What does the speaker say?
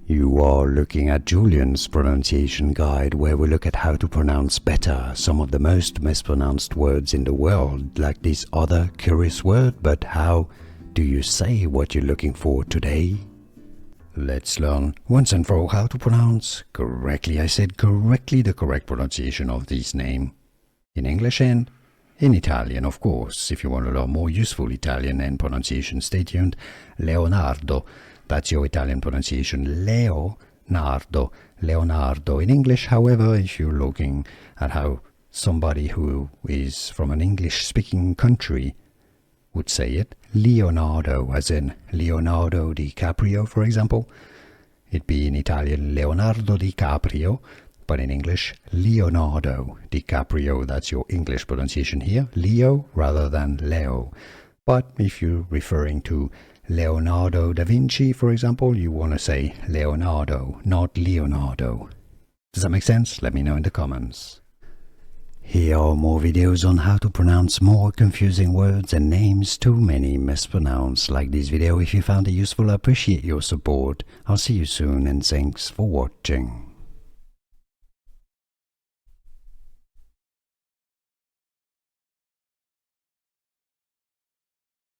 You are looking at Julian's pronunciation guide, where we look at how to pronounce better some of the most mispronounced words in the world, like this other curious word. But how do you say what you're looking for today? Let's learn once and for all how to pronounce correctly. I said correctly, the correct pronunciation of this name in English and in Italian, of course. If you want to learn more useful Italian and pronunciation, stay tuned. Leonardo, that's your Italian pronunciation. Leonardo. In English, however, if you're looking at how somebody who is from an English-speaking country would say it, Leonardo, as in Leonardo DiCaprio, for example. It'd be in Italian Leonardo DiCaprio, but in English, Leonardo DiCaprio. That's your English pronunciation here, Leo rather than Leo. But if you're referring to Leonardo da Vinci, for example, you want to say Leonardo, not Leonardo. Does that make sense? Let me know in the comments. Here are more videos on how to pronounce more confusing words and names too many mispronounced. Like this video if you found it useful. I appreciate your support. I'll see you soon and thanks for watching.